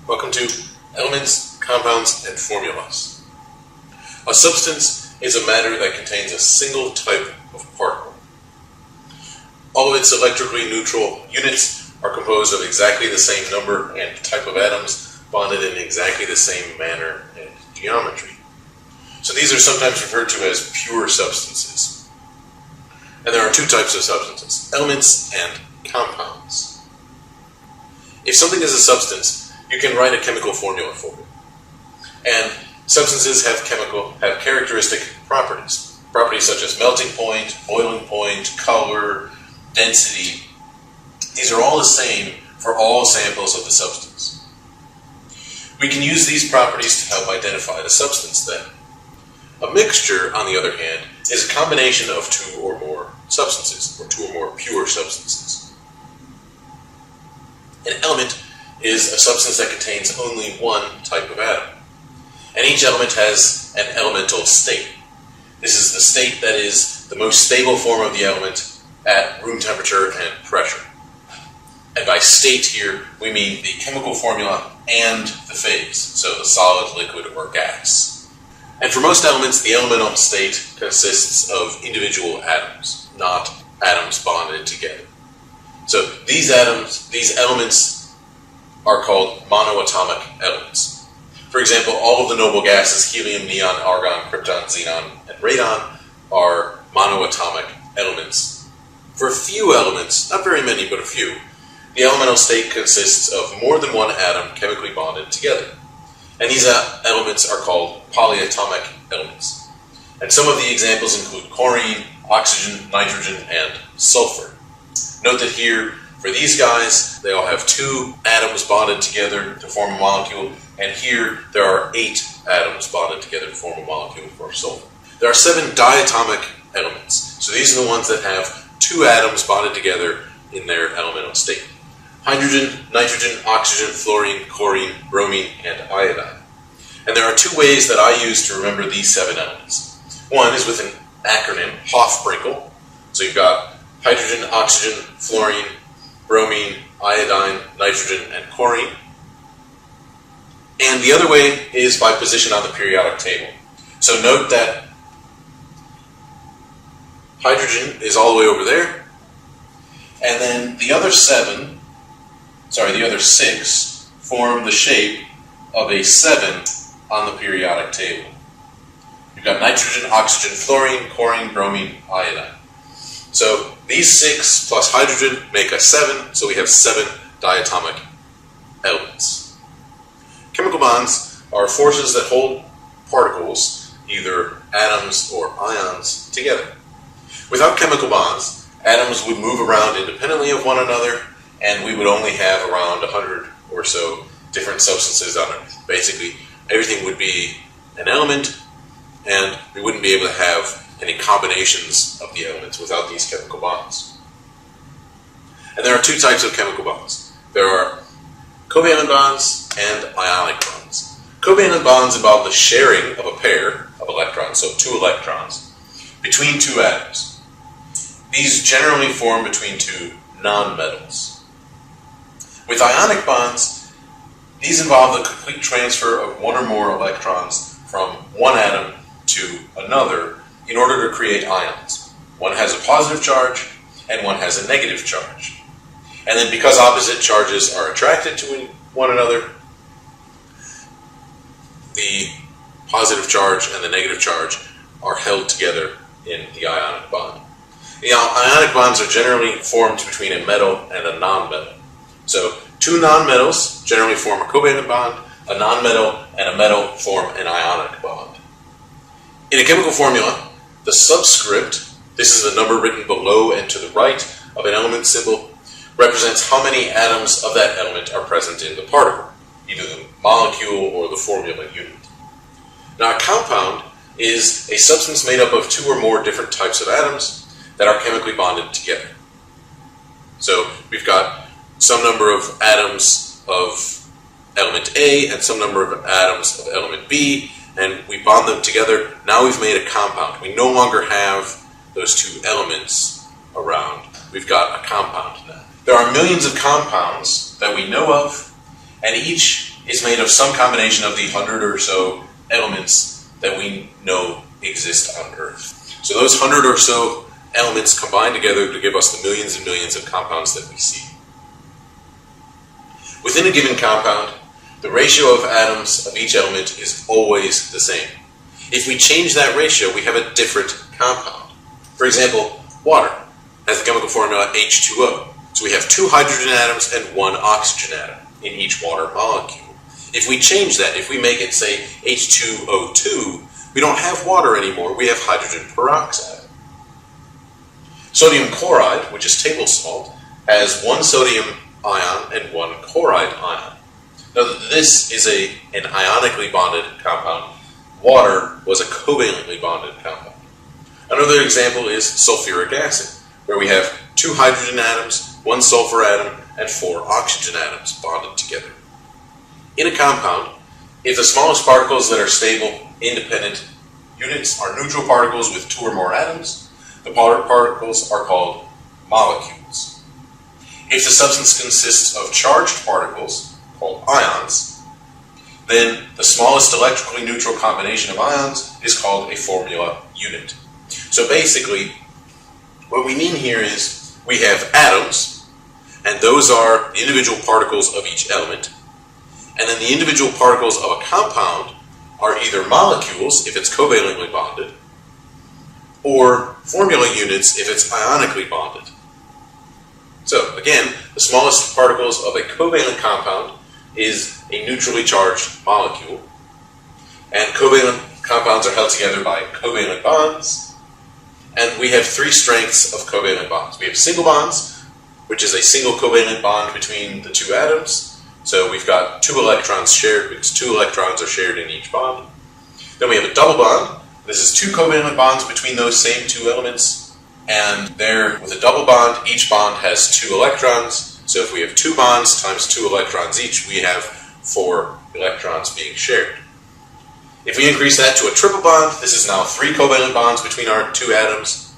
Welcome to Elements, Compounds, and Formulas. A substance is a matter that contains a single type of particle. All of its electrically neutral units are composed of exactly the same number and type of atoms bonded in exactly the same manner and geometry. So these are sometimes referred to as pure substances. And there are two types of substances, elements and compounds. If something is a substance, you can write a chemical formula for it. And substances have characteristic properties. Properties such as melting point, boiling point, color, density. These are all the same for all samples of the substance. We can use these properties to help identify the substance then. A mixture, on the other hand, is a combination of two or more substances, or two or more pure substances. An element is a substance that contains only one type of atom. And each element has an elemental state. This is the state that is the most stable form of the element at room temperature and pressure. And by state here, we mean the chemical formula and the phase, so the solid, liquid, or gas. And for most elements, the elemental state consists of individual atoms, not atoms bonded together. So these elements are called monoatomic elements. For example, all of the noble gases, helium, neon, argon, krypton, xenon, and radon, are monoatomic elements. For a few elements, not very many, but a few, the elemental state consists of more than one atom chemically bonded together. And these elements are called polyatomic elements. And some of the examples include chlorine, oxygen, nitrogen, and sulfur. Note that here, for these guys, they all have two atoms bonded together to form a molecule, and here there are 8 atoms bonded together to form a molecule for sulfur. There are 7 diatomic elements, so these are the ones that have 2 atoms bonded together in their elemental state. Hydrogen, nitrogen, oxygen, fluorine, chlorine, bromine, and iodine. And there are 2 ways that I use to remember these 7 elements. One is with an acronym, Hofbrinkel. So you've got hydrogen, oxygen, fluorine, bromine, iodine, nitrogen, and chlorine. And the other way is by position on the periodic table. So note that hydrogen is all the way over there, and then the other 6 form the shape of a 7 on the periodic table. You've got nitrogen, oxygen, fluorine, chlorine, bromine, iodine. So these 6 plus hydrogen make a 7, so we have 7 diatomic elements. Chemical bonds are forces that hold particles, either atoms or ions, together. Without chemical bonds, atoms would move around independently of one another, and we would only have around 100 or so different substances on Earth. Basically, everything would be an element, and we wouldn't be able to have any combinations of the elements without these chemical bonds. And there are 2 types of chemical bonds. There are covalent bonds and ionic bonds. Covalent bonds involve the sharing of a pair of electrons, so 2 electrons, between 2 atoms. These generally form between 2 nonmetals. With ionic bonds, these involve the complete transfer of 1 or more electrons from one atom to another in order to create ions. One has a positive charge and one has a negative charge. And then because opposite charges are attracted to one another, the positive charge and the negative charge are held together in the ionic bond. The ionic bonds are generally formed between a metal and a nonmetal. So 2 nonmetals generally form a covalent bond, a nonmetal and a metal form an ionic bond. In a chemical formula, the subscript, this is the number written below and to the right of an element symbol, represents how many atoms of that element are present in the particle, either the molecule or the formula unit. Now a compound is a substance made up of 2 or more different types of atoms that are chemically bonded together. So we've got some number of atoms of element A and some number of atoms of element B, and we bond them together. Now we've made a compound. We no longer have those 2 elements around. We've got a compound now. There are millions of compounds that we know of, and each is made of some combination of the 100 or so elements that we know exist on Earth. So those 100 or so elements combine together to give us the millions and millions of compounds that we see. Within a given compound, the ratio of atoms of each element is always the same. If we change that ratio, we have a different compound. For example, water has the chemical formula H2O. So we have 2 hydrogen atoms and 1 oxygen atom in each water molecule. If we change that, if we make it, say, H2O2, we don't have water anymore, we have hydrogen peroxide. Sodium chloride, which is table salt, has 1 sodium ion and 1 chloride ion. Now this is an ionically bonded compound. Water was a covalently bonded compound. Another example is sulfuric acid, where we have 2 hydrogen atoms, 1 sulfur atom, and 4 oxygen atoms bonded together. In a compound, if the smallest particles that are stable, independent units are neutral particles with 2 or more atoms, the particles are called molecules. If the substance consists of charged particles, called ions, then the smallest electrically neutral combination of ions is called a formula unit. So basically, what we mean here is we have atoms, and those are the individual particles of each element, and then the individual particles of a compound are either molecules, if it's covalently bonded, or formula units if it's ionically bonded. So again, the smallest particles of a covalent compound is a neutrally charged molecule, and covalent compounds are held together by covalent bonds, and we have 3 strengths of covalent bonds. We have single bonds, which is a single covalent bond between the 2 atoms, so we've got 2 electrons shared because 2 electrons are shared in each bond. Then we have a double bond. This is 2 covalent bonds between those same 2 elements, and there, with a double bond, each bond has 2 electrons. So if we have 2 bonds times 2 electrons each, we have 4 electrons being shared. If we increase that to a triple bond, this is now 3 covalent bonds between our 2 atoms.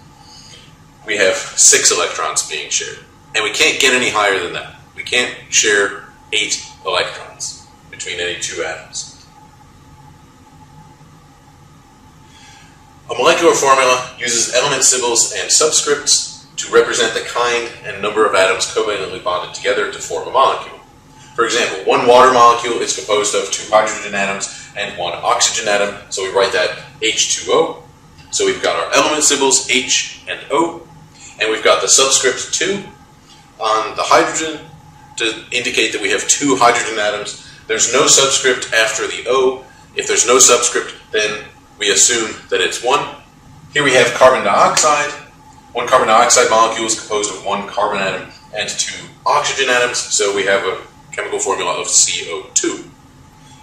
We have 6 electrons being shared, and we can't get any higher than that. We can't share 8 electrons between any 2 atoms. A molecular formula uses element symbols and subscripts to represent the kind and number of atoms covalently bonded together to form a molecule. For example, 1 water molecule is composed of 2 hydrogen atoms and 1 oxygen atom, so we write that H2O. So we've got our element symbols H and O, and we've got the subscript 2 on the hydrogen to indicate that we have 2 hydrogen atoms. There's no subscript after the O. If there's no subscript, then we assume that it's 1. Here we have carbon dioxide. 1 carbon dioxide molecule is composed of 1 carbon atom and 2 oxygen atoms, so we have a chemical formula of CO2.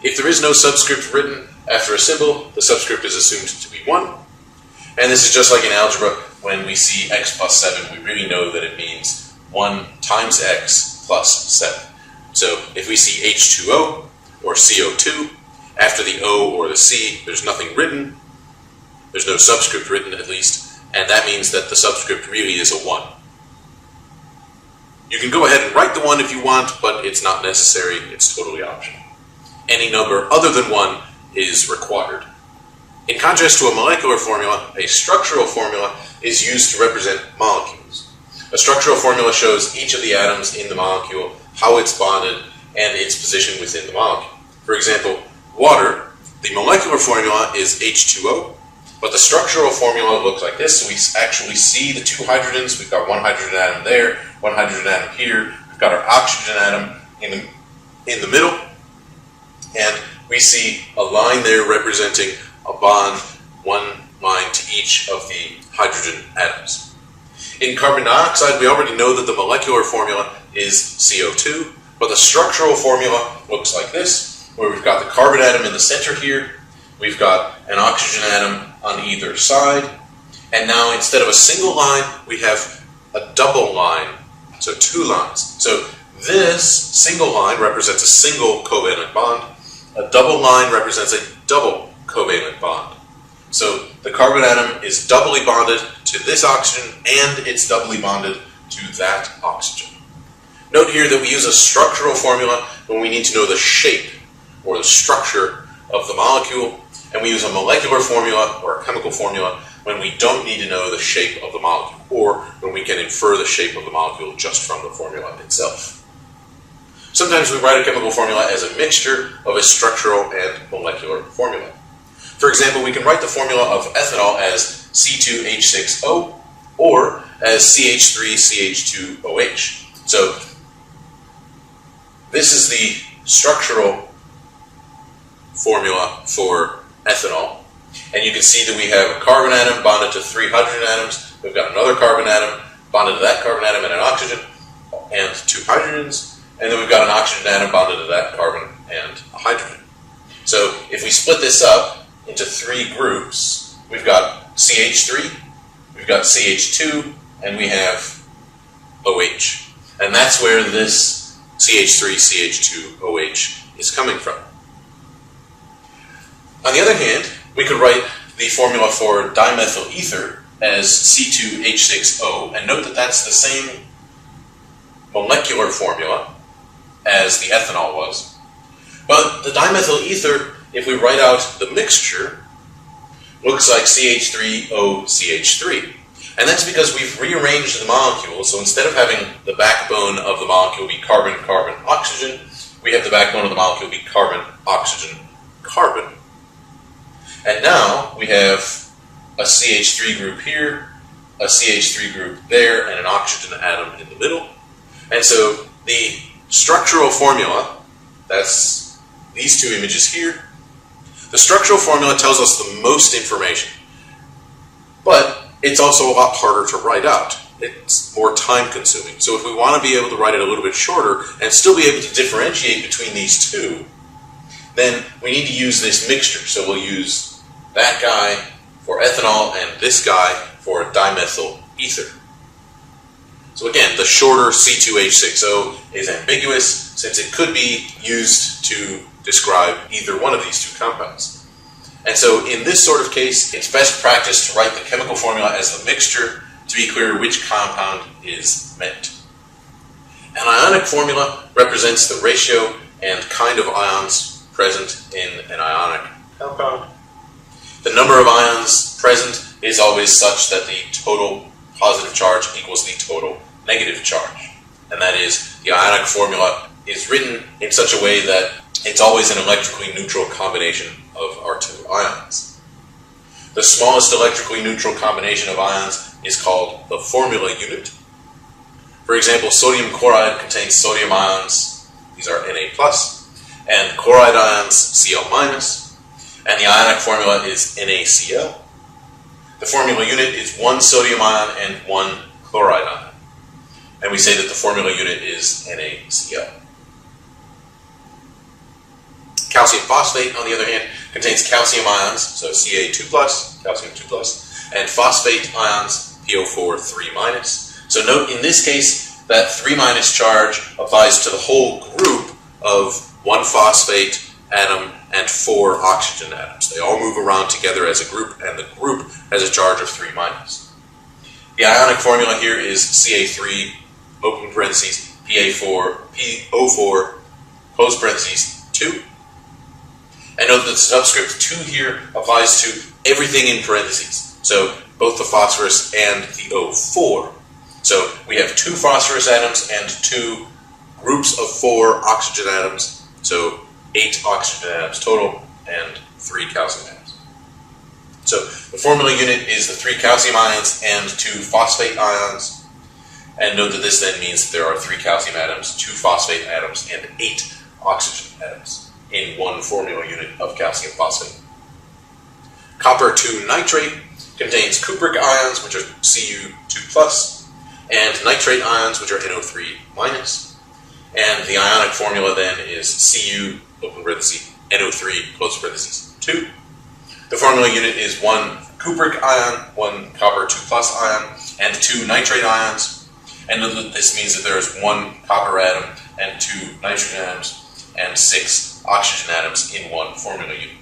If there is no subscript written after a symbol, the subscript is assumed to be 1. And this is just like in algebra, when we see x plus 7, we really know that it means 1 times x plus 7. So if we see H2O or CO2, after the O or the C, there's nothing written. There's no subscript written, at least, and that means that the subscript really is a 1. You can go ahead and write the 1 if you want, but it's not necessary. It's totally optional. Any number other than 1 is required. In contrast to a molecular formula, a structural formula is used to represent molecules. A structural formula shows each of the atoms in the molecule, how it's bonded, and its position within the molecule. For example, water, the molecular formula is H2O, but the structural formula looks like this. So we actually see the 2 hydrogens. We've got 1 hydrogen atom there, 1 hydrogen atom here. We've got our oxygen atom in the middle, and we see a line there representing a bond, 1 line to each of the hydrogen atoms. In carbon dioxide, we already know that the molecular formula is CO2, but the structural formula looks like this, where we've got the carbon atom in the center here, we've got an oxygen atom on either side, and now instead of a single line, we have a double line, so 2 lines. So this single line represents a single covalent bond, a double line represents a double covalent bond. So the carbon atom is doubly bonded to this oxygen, and it's doubly bonded to that oxygen. Note here that we use a structural formula when we need to know the shape or the structure of the molecule, and we use a molecular formula or a chemical formula when we don't need to know the shape of the molecule, or when we can infer the shape of the molecule just from the formula itself. Sometimes we write a chemical formula as a mixture of a structural and molecular formula. For example, we can write the formula of ethanol as C2H6O or as CH3CH2OH. So this is the structural formula for ethanol. And you can see that we have a carbon atom bonded to 3 hydrogen atoms. We've got another carbon atom bonded to that carbon atom and an oxygen and 2 hydrogens. And then we've got an oxygen atom bonded to that carbon and a hydrogen. So if we split this up into 3 groups, we've got CH3, we've got CH2, and we have OH. And that's where this CH3CH2OH is coming from. On the other hand, we could write the formula for dimethyl ether as C2H6O, and note that that's the same molecular formula as the ethanol was. But the dimethyl ether, if we write out the mixture, looks like CH3OCH3. And that's because we've rearranged the molecule, so instead of having the backbone of the molecule be carbon, carbon, oxygen, we have the backbone of the molecule be carbon, oxygen, carbon. And now we have a CH3 group here, a CH3 group there, and an oxygen atom in the middle. And so the structural formula, that's these 2 images here, the structural formula tells us the most information, but it's also a lot harder to write out. It's more time consuming. So if we want to be able to write it a little bit shorter and still be able to differentiate between these 2, then we need to use this mixture. So we'll use that guy for ethanol and this guy for dimethyl ether. So again, the shorter C2H6O is ambiguous since it could be used to describe either one of these 2 compounds. And so in this sort of case, it's best practice to write the chemical formula as a mixture to be clear which compound is meant. An ionic formula represents the ratio and kind of ions present in an ionic compound. The number of ions present is always such that the total positive charge equals the total negative charge. And that is, the ionic formula is written in such a way that it's always an electrically neutral combination of our 2 ions. The smallest electrically neutral combination of ions is called the formula unit. For example, sodium chloride contains sodium ions, these are Na+, and chloride ions, Cl-, and the ionic formula is NaCl. The formula unit is 1 sodium ion and 1 chloride ion. And we say that the formula unit is NaCl. Calcium phosphate, on the other hand, contains calcium ions, so Ca2+, calcium 2+, and phosphate ions, PO4 3-. So note in this case that 3- charge applies to the whole group of 1 phosphate atom and 4 oxygen atoms. They all move around together as a group, and the group has a charge of 3-. The ionic formula here is Ca3, open parentheses, PO4, close parentheses, 2. And note that the subscript 2 here applies to everything in parentheses. So both the phosphorus and the O4. So we have 2 phosphorus atoms and 2 groups of 4 oxygen atoms. So 8 oxygen atoms total and 3 calcium atoms. So the formula unit is the 3 calcium ions and 2 phosphate ions. And note that this then means that there are 3 calcium atoms, 2 phosphate atoms, and 8 oxygen atoms in 1 formula unit of calcium phosphate. Copper 2 nitrate contains cupric ions, which are Cu2+, and nitrate ions, which are NO3-. And the ionic formula then is Cu, open parenthesis, NO3, close parenthesis, 2. The formula unit is 1 cupric ion, 1 copper 2+ ion, and 2 nitrate ions. And this means that there is 1 copper atom and 2 nitrogen atoms and 6 oxygen atoms in 1 formula unit.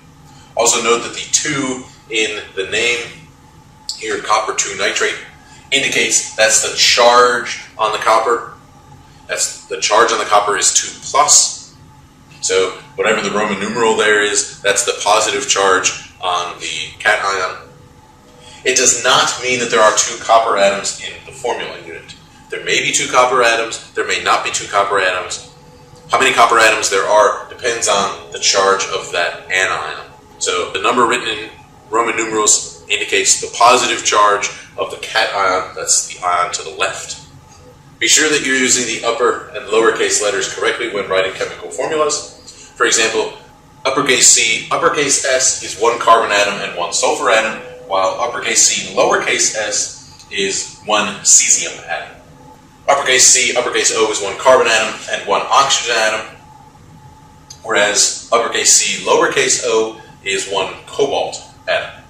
Also note that the 2 in the name here, copper 2 nitrate, indicates that's the charge on the copper. That's the charge on the copper is 2+. So whatever the Roman numeral there is, that's the positive charge on the cation. It does not mean that there are 2 copper atoms in the formula unit. There may be 2 copper atoms, there may not be 2 copper atoms. How many copper atoms there are depends on the charge of that anion. So the number written in Roman numerals indicates the positive charge of the cation, that's the ion to the left. Be sure that you're using the upper and lowercase letters correctly when writing chemical formulas. For example, uppercase C, uppercase S is 1 carbon atom and 1 sulfur atom, while uppercase C, lowercase s is 1 cesium atom. Uppercase C, uppercase O is 1 carbon atom and 1 oxygen atom, whereas uppercase C, lowercase o is 1 cobalt atom.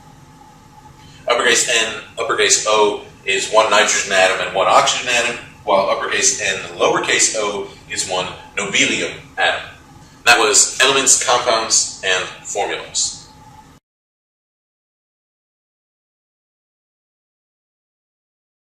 Uppercase N, uppercase O is 1 nitrogen atom and 1 oxygen atom, while uppercase N, lowercase o is 1 nobelium atom. That was elements, compounds, and formulas.